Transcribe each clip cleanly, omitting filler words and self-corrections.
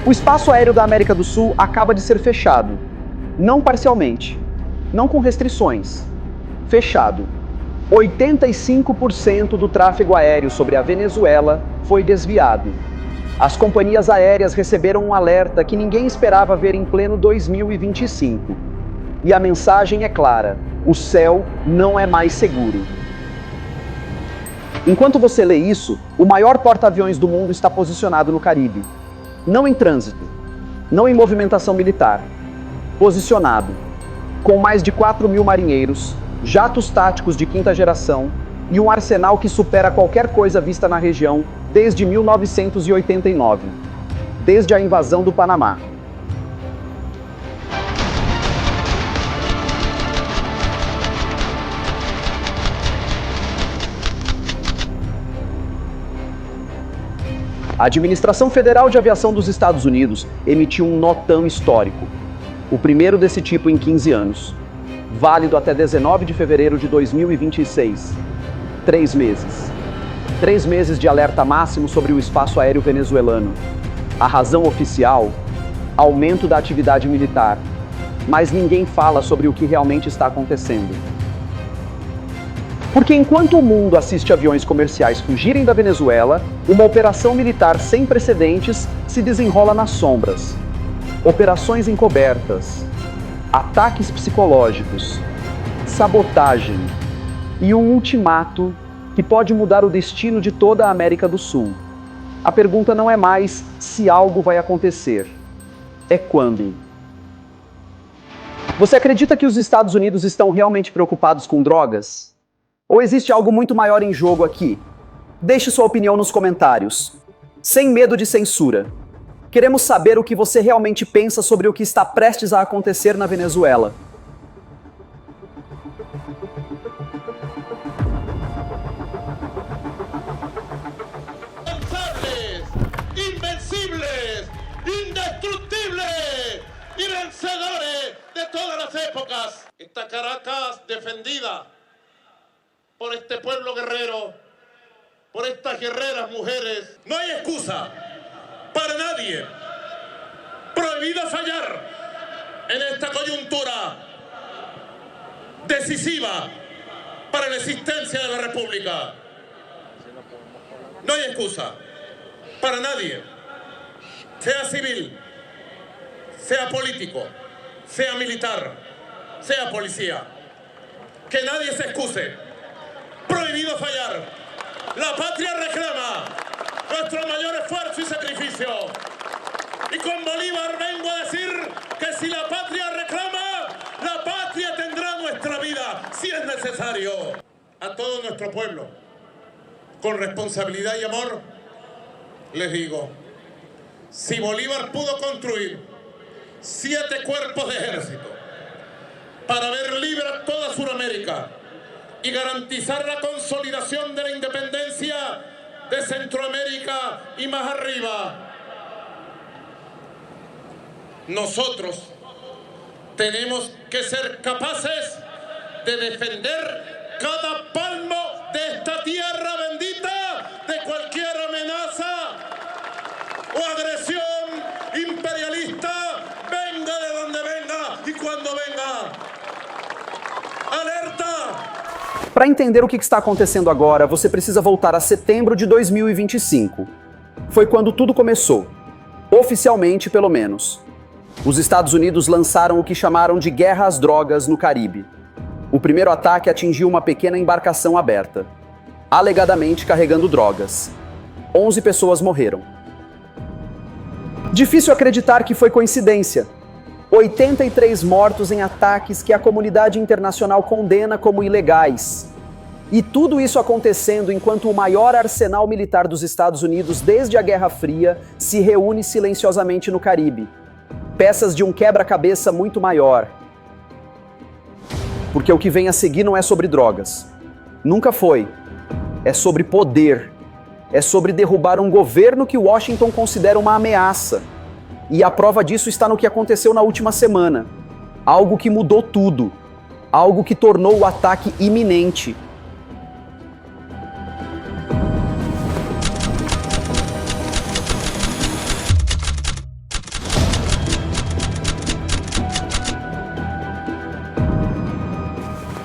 O espaço aéreo da América do Sul acaba de ser fechado. Não parcialmente, não com restrições. Fechado. 85% do tráfego aéreo sobre a Venezuela foi desviado. As companhias aéreas receberam um alerta que ninguém esperava ver em pleno 2025. E a mensagem é clara: o céu não é mais seguro. Enquanto você lê isso, o maior porta-aviões do mundo está posicionado no Caribe. Não em trânsito, não em movimentação militar. Posicionado, com mais de 4.000 marinheiros, jatos táticos de quinta geração e um arsenal que supera qualquer coisa vista na região desde 1989, desde a invasão do Panamá. A Administração Federal de Aviação dos Estados Unidos emitiu um notão histórico, o primeiro desse tipo em 15 anos, válido até 19 de fevereiro de 2026. 3 meses. 3 meses de alerta máximo sobre o espaço aéreo venezuelano. A razão oficial? Aumento da atividade militar. Mas ninguém fala sobre o que realmente está acontecendo. Porque enquanto o mundo assiste aviões comerciais fugirem da Venezuela, uma operação militar sem precedentes se desenrola nas sombras. Operações encobertas, ataques psicológicos, sabotagem e um ultimato que pode mudar o destino de toda a América do Sul. A pergunta não é mais se algo vai acontecer, é quando. Você acredita que os Estados Unidos estão realmente preocupados com drogas? Ou existe algo muito maior em jogo aqui? Deixe sua opinião nos comentários. Sem medo de censura. Queremos saber o que você realmente pensa sobre o que está prestes a acontecer na Venezuela. Invencibles, indestructibles y vencedores de todas las épocas. Esta Caracas defendida por este pueblo guerrero, por estas guerreras mujeres. No hay excusa para nadie. Prohibido fallar en esta coyuntura decisiva para la existencia de la República. No hay excusa para nadie, sea civil, sea político, sea militar, sea policía. Que nadie se excuse. Prohibido fallar. La patria reclama nuestro mayor esfuerzo y sacrificio. Y con Bolívar vengo a decir que si la patria reclama, la patria tendrá nuestra vida, si es necesario. A todo nuestro pueblo, con responsabilidad y amor, les digo, si Bolívar pudo construir 7 cuerpos de ejército para ver libre a toda Sudamérica y garantizar la consolidación de la independencia de Centroamérica y más arriba, nosotros tenemos que ser capaces de defender cada palmo de esta tierra bendita de cualquier amenaza o agresión imperialista, venga de donde venga y cuando venga. ¡Alerta! Para entender o que está acontecendo agora, você precisa voltar a setembro de 2025. Foi quando tudo começou. Oficialmente, pelo menos. Os Estados Unidos lançaram o que chamaram de Guerra às Drogas no Caribe. O primeiro ataque atingiu uma pequena embarcação aberta, alegadamente carregando drogas. 11 pessoas morreram. Difícil acreditar que foi coincidência. 83 mortos em ataques que a comunidade internacional condena como ilegais. E tudo isso acontecendo enquanto o maior arsenal militar dos Estados Unidos desde a Guerra Fria se reúne silenciosamente no Caribe. Peças de um quebra-cabeça muito maior. Porque o que vem a seguir não é sobre drogas. Nunca foi. É sobre poder. É sobre derrubar um governo que Washington considera uma ameaça. E a prova disso está no que aconteceu na última semana. Algo que mudou tudo. Algo que tornou o ataque iminente.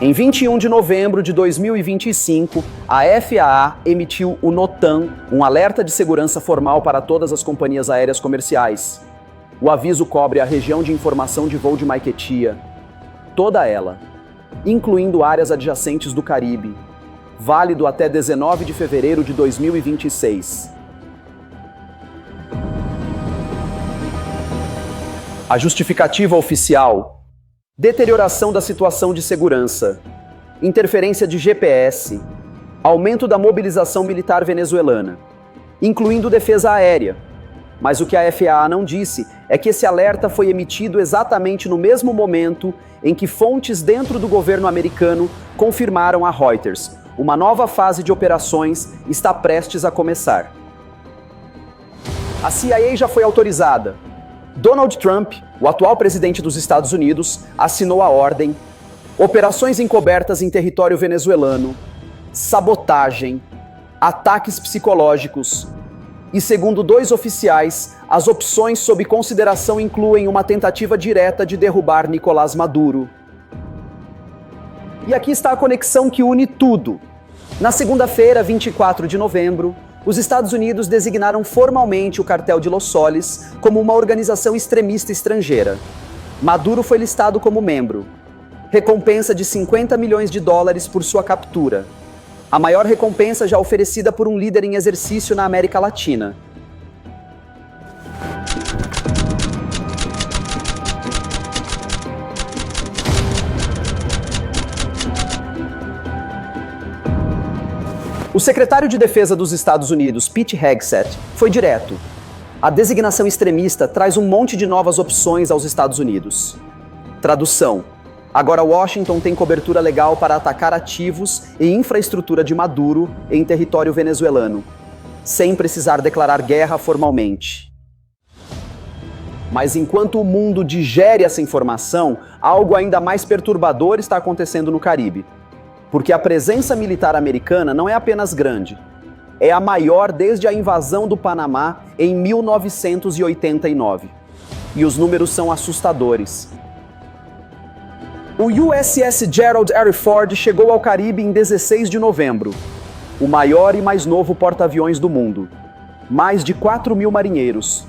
Em 21 de novembro de 2025, a FAA emitiu o NOTAM, um alerta de segurança formal para todas as companhias aéreas comerciais. O aviso cobre a região de informação de voo de Maiquetía, toda ela, incluindo áreas adjacentes do Caribe, válido até 19 de fevereiro de 2026. A justificativa oficial: deterioração da situação de segurança, interferência de GPS, aumento da mobilização militar venezuelana, incluindo defesa aérea. Mas o que a FAA não disse é que esse alerta foi emitido exatamente no mesmo momento em que fontes dentro do governo americano confirmaram a Reuters: uma nova fase de operações está prestes a começar. A CIA já foi autorizada. Donald Trump, o atual presidente dos Estados Unidos, assinou a ordem, operações encobertas em território venezuelano, sabotagem, ataques psicológicos. E segundo 2 oficiais, as opções sob consideração incluem uma tentativa direta de derrubar Nicolás Maduro. E aqui está a conexão que une tudo. Na segunda-feira, 24 de novembro, os Estados Unidos designaram formalmente o Cartel de Los Soles como uma organização extremista estrangeira. Maduro foi listado como membro. Recompensa de $50 milhões por sua captura. A maior recompensa já oferecida por um líder em exercício na América Latina. O secretário de Defesa dos Estados Unidos, Pete Hegseth, foi direto. A designação extremista traz um monte de novas opções aos Estados Unidos. Tradução: agora Washington tem cobertura legal para atacar ativos e infraestrutura de Maduro em território venezuelano, sem precisar declarar guerra formalmente. Mas enquanto o mundo digere essa informação, algo ainda mais perturbador está acontecendo no Caribe. Porque a presença militar americana não é apenas grande, é a maior desde a invasão do Panamá em 1989. E os números são assustadores. O USS Gerald R. Ford chegou ao Caribe em 16 de novembro, o maior e mais novo porta-aviões do mundo. Mais de 4.000 marinheiros,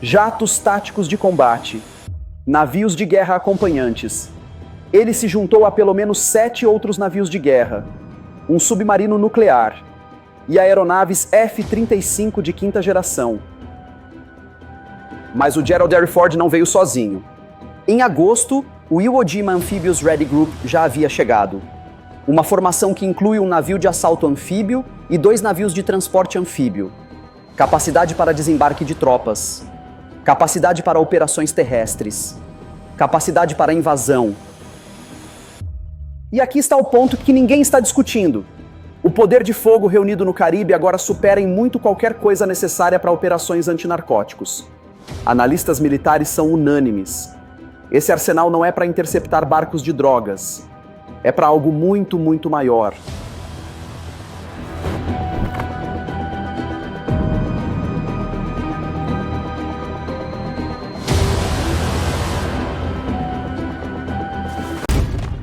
jatos táticos de combate, navios de guerra acompanhantes. Ele se juntou a pelo menos 7 outros navios de guerra, um submarino nuclear e aeronaves F-35 de 5ª geração. Mas o Gerald R. Ford não veio sozinho. Em agosto, o Iwo Jima Amphibious Ready Group já havia chegado. Uma formação que inclui um navio de assalto anfíbio e 2 navios de transporte anfíbio. Capacidade para desembarque de tropas. Capacidade para operações terrestres. Capacidade para invasão. E aqui está o ponto que ninguém está discutindo. O poder de fogo reunido no Caribe agora supera em muito qualquer coisa necessária para operações antinarcóticos. Analistas militares são unânimes. Esse arsenal não é para interceptar barcos de drogas. É para algo muito, muito maior.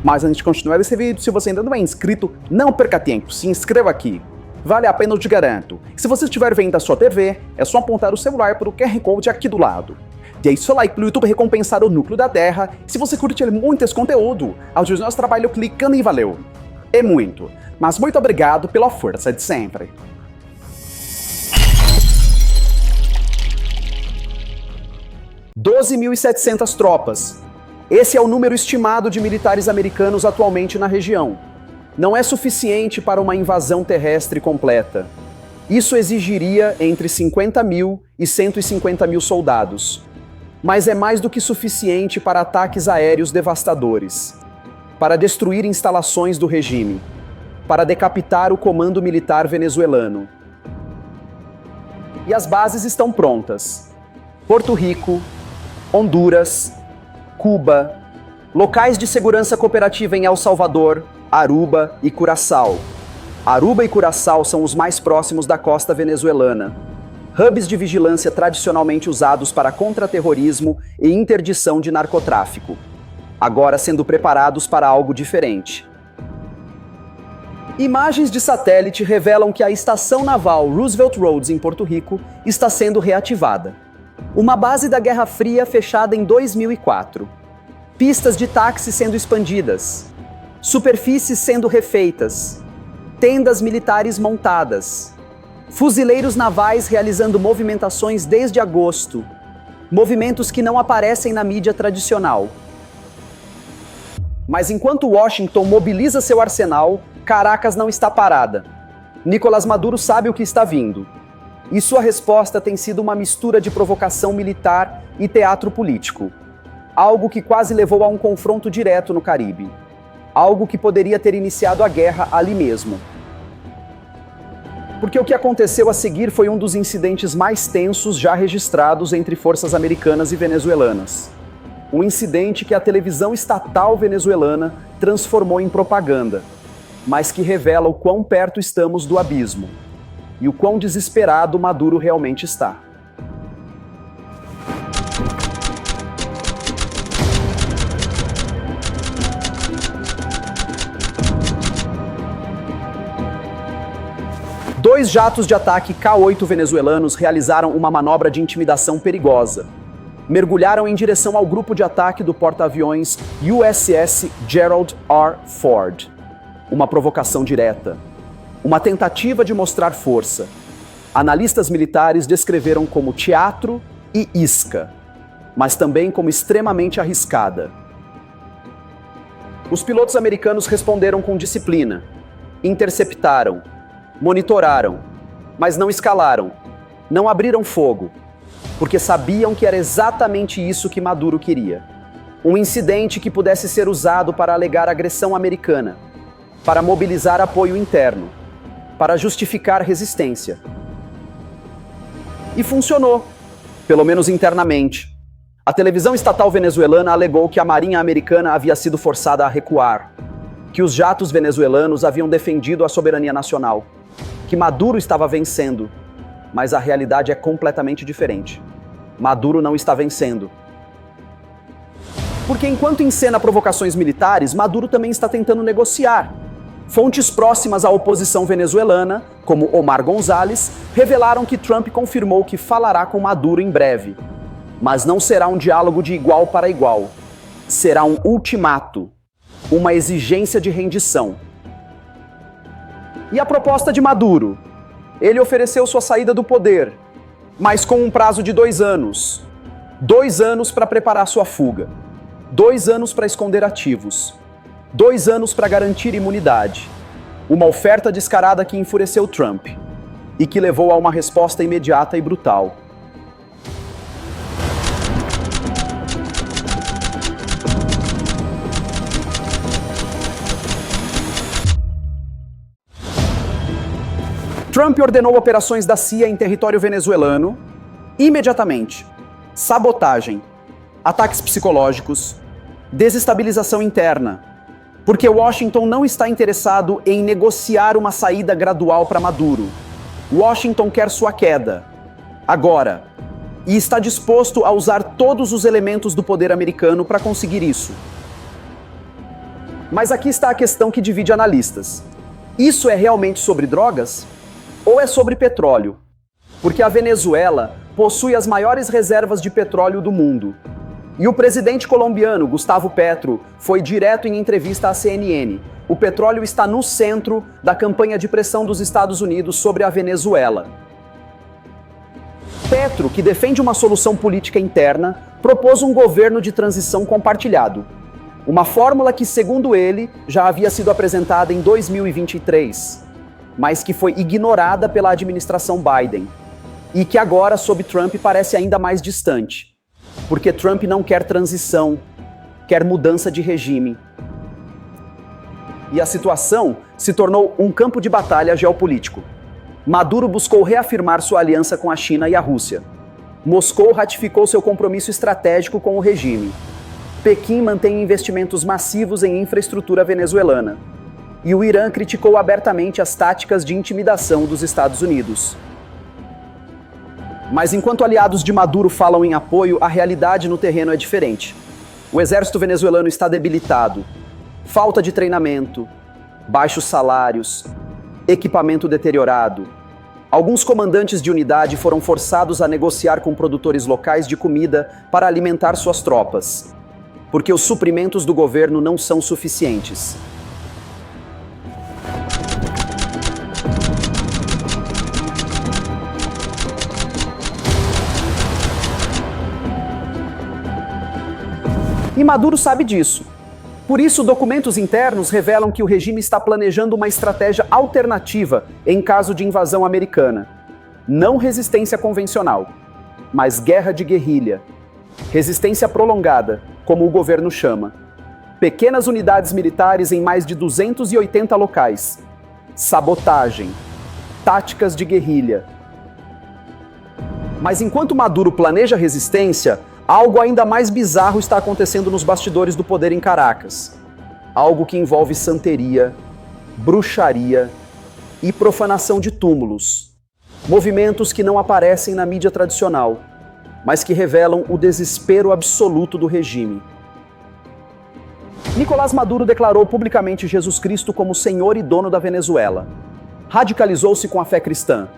Mas antes de continuar esse vídeo, se você ainda não é inscrito, não perca tempo, se inscreva aqui. Vale a pena, eu te garanto. Se você estiver vendo a sua TV, é só apontar o celular para o QR Code aqui do lado. Dê seu like para o YouTube recompensar o núcleo da Terra. Se você curte muito esse conteúdo, ajude nosso trabalho clicando em valeu. É muito, mas muito obrigado pela força de sempre. $12.700 tropas. Esse é o número estimado de militares americanos atualmente na região. Não é suficiente para uma invasão terrestre completa. Isso exigiria entre 50 mil e 150 mil soldados. Mas é mais do que suficiente para ataques aéreos devastadores, para destruir instalações do regime, para decapitar o comando militar venezuelano. E as bases estão prontas. Porto Rico, Honduras, Cuba, locais de segurança cooperativa em El Salvador, Aruba e Curaçao. Aruba e Curaçao são os mais próximos da costa venezuelana. Hubs de vigilância tradicionalmente usados para contra-terrorismo e interdição de narcotráfico. Agora sendo preparados para algo diferente. Imagens de satélite revelam que a estação naval Roosevelt Roads, em Porto Rico, está sendo reativada. Uma base da Guerra Fria fechada em 2004. Pistas de táxi sendo expandidas. Superfícies sendo refeitas. Tendas militares montadas. Fuzileiros navais realizando movimentações desde agosto. Movimentos que não aparecem na mídia tradicional. Mas enquanto Washington mobiliza seu arsenal, Caracas não está parada. Nicolás Maduro sabe o que está vindo. E sua resposta tem sido uma mistura de provocação militar e teatro político. Algo que quase levou a um confronto direto no Caribe. Algo que poderia ter iniciado a guerra ali mesmo. Porque o que aconteceu a seguir foi um dos incidentes mais tensos já registrados entre forças americanas e venezuelanas. Um incidente que a televisão estatal venezuelana transformou em propaganda, mas que revela o quão perto estamos do abismo e o quão desesperado Maduro realmente está. Dois jatos de ataque K-8 venezuelanos realizaram uma manobra de intimidação perigosa. Mergulharam em direção ao grupo de ataque do porta-aviões USS Gerald R. Ford. Uma provocação direta. Uma tentativa de mostrar força. Analistas militares descreveram como teatro e isca, mas também como extremamente arriscada. Os pilotos americanos responderam com disciplina. Interceptaram. Monitoraram. Mas não escalaram. Não abriram fogo. Porque sabiam que era exatamente isso que Maduro queria. Um incidente que pudesse ser usado para alegar agressão americana, para mobilizar apoio interno, para justificar resistência. E funcionou, pelo menos internamente. A televisão estatal venezuelana alegou que a marinha americana havia sido forçada a recuar, que os jatos venezuelanos haviam defendido a soberania nacional, que Maduro estava vencendo, mas a realidade é completamente diferente. Maduro não está vencendo. Porque enquanto encena provocações militares, Maduro também está tentando negociar. Fontes próximas à oposição venezuelana, como Omar González, revelaram que Trump confirmou que falará com Maduro em breve. Mas não será um diálogo de igual para igual. Será um ultimato, uma exigência de rendição. E a proposta de Maduro? Ele ofereceu sua saída do poder, mas com um prazo de 2 anos. 2 anos para preparar sua fuga. 2 anos para esconder ativos. 2 anos para garantir imunidade. Uma oferta descarada que enfureceu Trump e que levou a uma resposta imediata e brutal. Trump ordenou operações da CIA em território venezuelano imediatamente. Sabotagem, ataques psicológicos, desestabilização interna, porque Washington não está interessado em negociar uma saída gradual para Maduro. Washington quer sua queda, agora, e está disposto a usar todos os elementos do poder americano para conseguir isso. Mas aqui está a questão que divide analistas. Isso é realmente sobre drogas? Ou é sobre petróleo? Porque a Venezuela possui as maiores reservas de petróleo do mundo. E o presidente colombiano, Gustavo Petro, foi direto em entrevista à CNN. O petróleo está no centro da campanha de pressão dos Estados Unidos sobre a Venezuela. Petro, que defende uma solução política interna, propôs um governo de transição compartilhado. Uma fórmula que, segundo ele, já havia sido apresentada em 2023, mas que foi ignorada pela administração Biden. E que agora, sob Trump, parece ainda mais distante. Porque Trump não quer transição, quer mudança de regime. E a situação se tornou um campo de batalha geopolítico. Maduro buscou reafirmar sua aliança com a China e a Rússia. Moscou ratificou seu compromisso estratégico com o regime. Pequim mantém investimentos massivos em infraestrutura venezuelana. E o Irã criticou abertamente as táticas de intimidação dos Estados Unidos. Mas enquanto aliados de Maduro falam em apoio, a realidade no terreno é diferente. O exército venezuelano está debilitado, falta de treinamento, baixos salários, equipamento deteriorado. Alguns comandantes de unidade foram forçados a negociar com produtores locais de comida para alimentar suas tropas, porque os suprimentos do governo não são suficientes. E Maduro sabe disso. Por isso, documentos internos revelam que o regime está planejando uma estratégia alternativa em caso de invasão americana. Não resistência convencional, mas guerra de guerrilha. Resistência prolongada, como o governo chama. Pequenas unidades militares em mais de 280 locais. Sabotagem. Táticas de guerrilha. Mas enquanto Maduro planeja resistência, algo ainda mais bizarro está acontecendo nos bastidores do poder em Caracas. Algo que envolve santeria, bruxaria e profanação de túmulos. Movimentos que não aparecem na mídia tradicional, mas que revelam o desespero absoluto do regime. Nicolás Maduro declarou publicamente Jesus Cristo como Senhor e dono da Venezuela. Radicalizou-se com a fé cristã.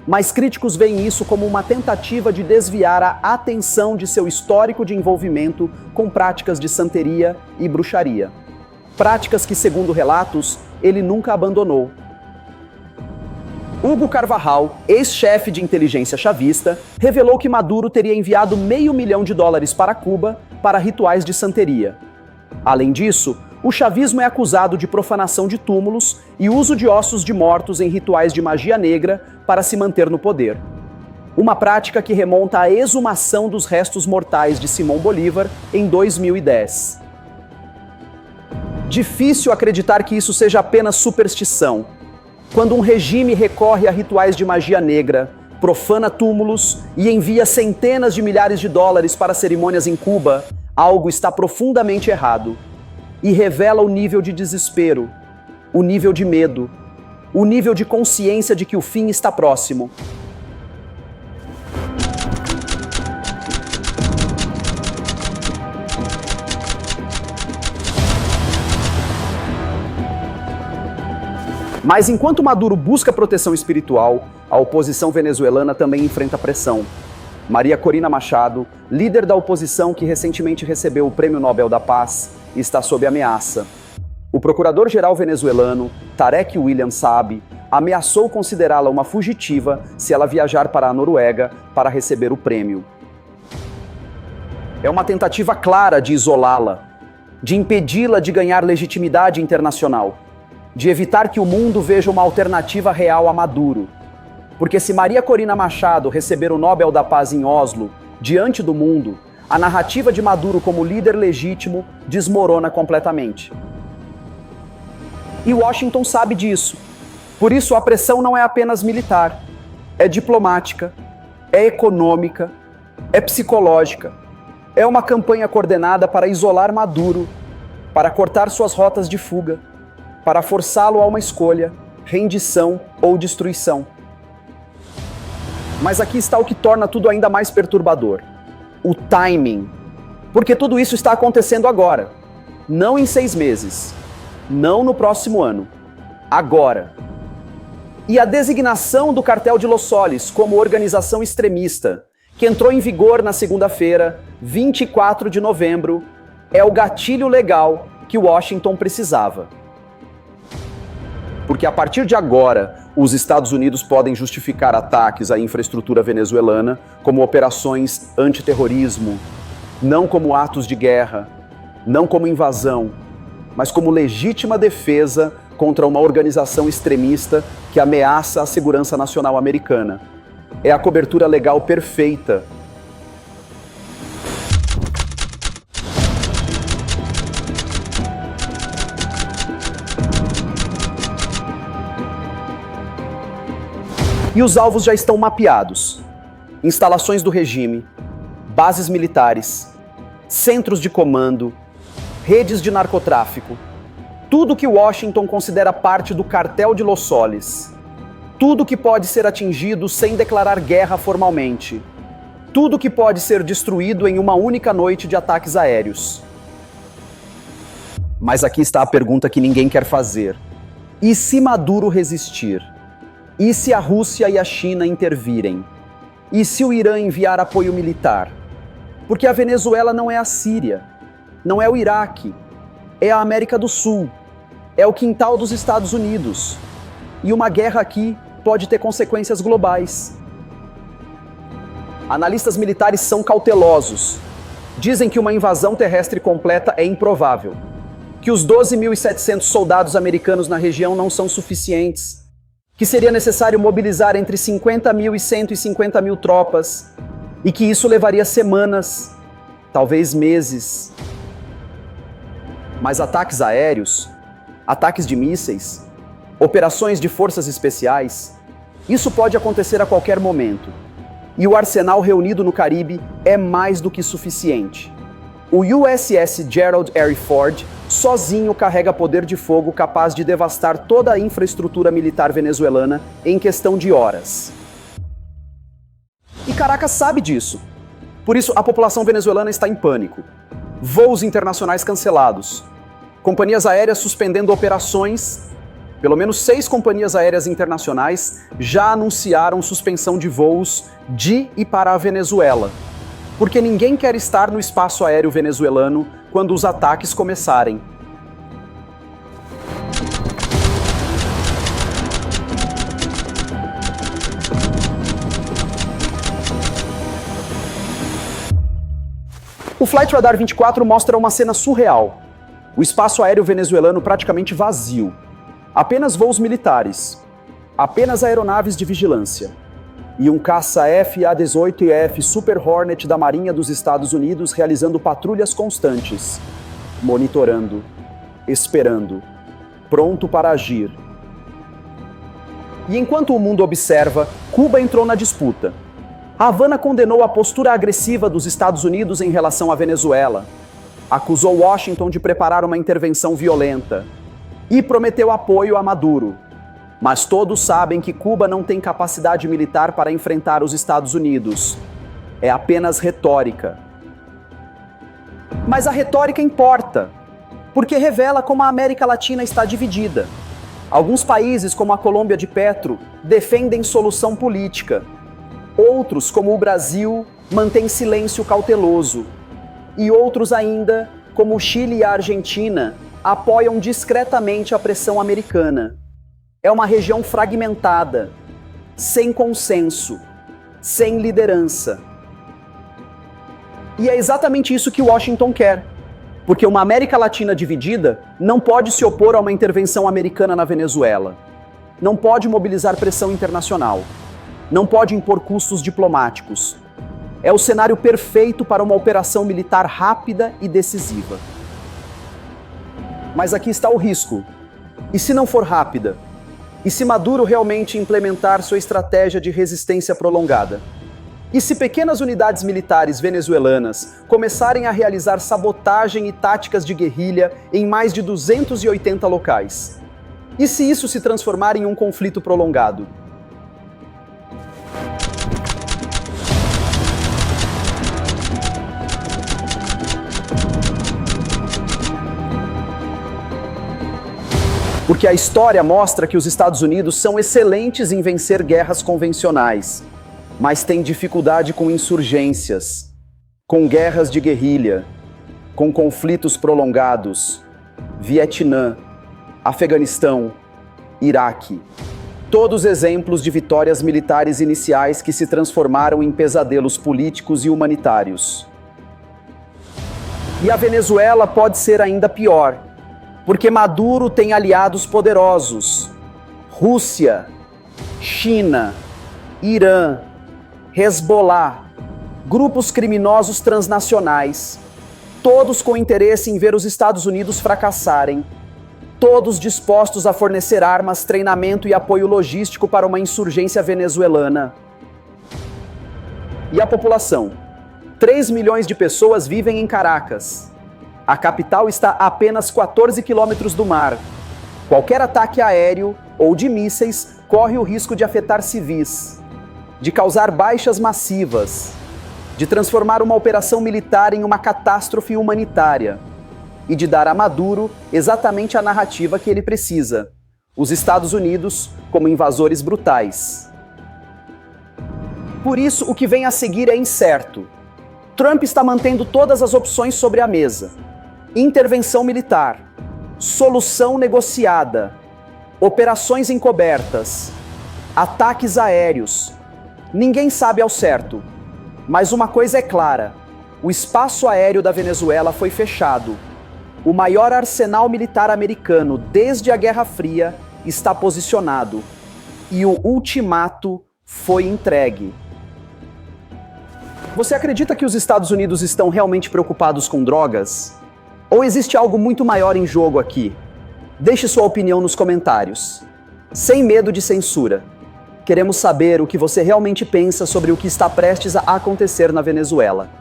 Mas críticos veem isso como uma tentativa de desviar a atenção de seu histórico de envolvimento com práticas de santeria e bruxaria. Práticas que, segundo relatos, ele nunca abandonou. Hugo Carvajal, ex-chefe de inteligência chavista, revelou que Maduro teria enviado $500 milhão para Cuba para rituais de santeria. Além disso, o chavismo é acusado de profanação de túmulos e uso de ossos de mortos em rituais de magia negra para se manter no poder. Uma prática que remonta à exumação dos restos mortais de Simão Bolívar em 2010. Difícil acreditar que isso seja apenas superstição. Quando um regime recorre a rituais de magia negra, profana túmulos e envia centenas de milhares de dólares para cerimônias em Cuba, algo está profundamente errado. E revela o nível de desespero, o nível de medo, o nível de consciência de que o fim está próximo. Mas enquanto Maduro busca proteção espiritual, a oposição venezuelana também enfrenta pressão. Maria Corina Machado, líder da oposição que recentemente recebeu o Prêmio Nobel da Paz, está sob ameaça. O procurador-geral venezuelano, Tarek William Saab, ameaçou considerá-la uma fugitiva se ela viajar para a Noruega para receber o prêmio. É uma tentativa clara de isolá-la, de impedi-la de ganhar legitimidade internacional, de evitar que o mundo veja uma alternativa real a Maduro. Porque se Maria Corina Machado receber o Nobel da Paz em Oslo, diante do mundo, a narrativa de Maduro como líder legítimo desmorona completamente. E Washington sabe disso. Por isso a pressão não é apenas militar, é diplomática, é econômica, é psicológica. É uma campanha coordenada para isolar Maduro, para cortar suas rotas de fuga, para forçá-lo a uma escolha, rendição ou destruição. Mas aqui está o que torna tudo ainda mais perturbador. O timing. Porque tudo isso está acontecendo agora. Não em 6 meses. Não no próximo ano. Agora. E a designação do Cartel de Los Soles como organização extremista, que entrou em vigor na segunda-feira, 24 de novembro, é o gatilho legal que Washington precisava. Porque a partir de agora, os Estados Unidos podem justificar ataques à infraestrutura venezuelana como operações antiterrorismo, não como atos de guerra, não como invasão, mas como legítima defesa contra uma organização extremista que ameaça a segurança nacional americana. É a cobertura legal perfeita. E os alvos já estão mapeados. Instalações do regime, bases militares, centros de comando, redes de narcotráfico. Tudo que Washington considera parte do Cartel de Los Soles. Tudo que pode ser atingido sem declarar guerra formalmente. Tudo que pode ser destruído em uma única noite de ataques aéreos. Mas aqui está a pergunta que ninguém quer fazer. E se Maduro resistir? E se a Rússia e a China intervirem? E se o Irã enviar apoio militar? Porque a Venezuela não é a Síria, não é o Iraque, é a América do Sul, é o quintal dos Estados Unidos. E uma guerra aqui pode ter consequências globais. Analistas militares são cautelosos. Dizem que uma invasão terrestre completa é improvável, que os 12.700 soldados americanos na região não são suficientes, que seria necessário mobilizar entre 50 mil e 150 mil tropas, e que isso levaria semanas, talvez meses. Mas ataques aéreos, ataques de mísseis, operações de forças especiais, isso pode acontecer a qualquer momento. E o arsenal reunido no Caribe é mais do que suficiente. O USS Gerald R. Ford sozinho carrega poder de fogo capaz de devastar toda a infraestrutura militar venezuelana em questão de horas. E Caracas sabe disso. Por isso, a população venezuelana está em pânico. Voos internacionais cancelados. Companhias aéreas suspendendo operações. Pelo menos 6 companhias aéreas internacionais já anunciaram suspensão de voos de e para a Venezuela. Porque ninguém quer estar no espaço aéreo venezuelano quando os ataques começarem. O Flight Radar 24 mostra uma cena surreal. O espaço aéreo venezuelano praticamente vazio. Apenas voos militares. Apenas aeronaves de vigilância. E um caça F/A-18 e F Super Hornet da Marinha dos Estados Unidos realizando patrulhas constantes, monitorando, esperando, pronto para agir. E enquanto o mundo observa, Cuba entrou na disputa. A Havana condenou a postura agressiva dos Estados Unidos em relação à Venezuela, acusou Washington de preparar uma intervenção violenta e prometeu apoio a Maduro. Mas todos sabem que Cuba não tem capacidade militar para enfrentar os Estados Unidos. É apenas retórica. Mas a retórica importa, porque revela como a América Latina está dividida. Alguns países, como a Colômbia de Petro, defendem solução política. Outros, como o Brasil, mantêm silêncio cauteloso. E outros ainda, como o Chile e a Argentina, apoiam discretamente a pressão americana. É uma região fragmentada, sem consenso, sem liderança. E é exatamente isso que Washington quer, porque uma América Latina dividida não pode se opor a uma intervenção americana na Venezuela, não pode mobilizar pressão internacional, não pode impor custos diplomáticos. É o cenário perfeito para uma operação militar rápida e decisiva. Mas aqui está o risco. E se não for rápida? E se Maduro realmente implementar sua estratégia de resistência prolongada? E se pequenas unidades militares venezuelanas começarem a realizar sabotagem e táticas de guerrilha em mais de 280 locais? E se isso se transformar em um conflito prolongado? Porque a história mostra que os Estados Unidos são excelentes em vencer guerras convencionais, mas têm dificuldade com insurgências, com guerras de guerrilha, com conflitos prolongados, Vietnã, Afeganistão, Iraque. Todos exemplos de vitórias militares iniciais que se transformaram em pesadelos políticos e humanitários. E a Venezuela pode ser ainda pior, porque Maduro tem aliados poderosos: Rússia, China, Irã, Hezbollah, grupos criminosos transnacionais, todos com interesse em ver os Estados Unidos fracassarem, todos dispostos a fornecer armas, treinamento e apoio logístico para uma insurgência venezuelana. E a população? 3 milhões de pessoas vivem em Caracas. A capital está a apenas 14 quilômetros do mar. Qualquer ataque aéreo ou de mísseis corre o risco de afetar civis, de causar baixas massivas, de transformar uma operação militar em uma catástrofe humanitária e de dar a Maduro exatamente a narrativa que ele precisa: os Estados Unidos como invasores brutais. Por isso, o que vem a seguir é incerto. Trump está mantendo todas as opções sobre a mesa: intervenção militar, solução negociada, operações encobertas, ataques aéreos. Ninguém sabe ao certo, mas uma coisa é clara: o espaço aéreo da Venezuela foi fechado. O maior arsenal militar americano desde a Guerra Fria está posicionado e o ultimato foi entregue. Você acredita que os Estados Unidos estão realmente preocupados com drogas? Ou existe algo muito maior em jogo aqui? Deixe sua opinião nos comentários. Sem medo de censura. Queremos saber o que você realmente pensa sobre o que está prestes a acontecer na Venezuela.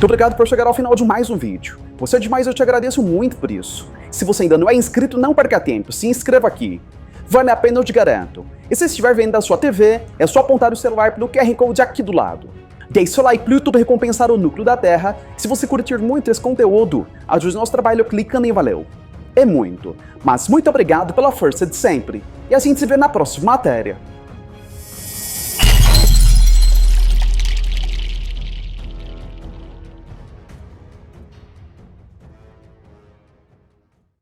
Muito obrigado por chegar ao final de mais um vídeo. Você é demais, eu te agradeço muito por isso. Se você ainda não é inscrito, não perca tempo, se inscreva aqui. Vale a pena, eu te garanto. E se estiver vendo da sua TV, é só apontar o celular pelo QR Code aqui do lado. Deixe seu like pro YouTube recompensar o núcleo da Terra. Se você curtir muito esse conteúdo, ajude nosso trabalho clicando em valeu. É muito, mas muito obrigado pela força de sempre. E a gente se vê na próxima matéria.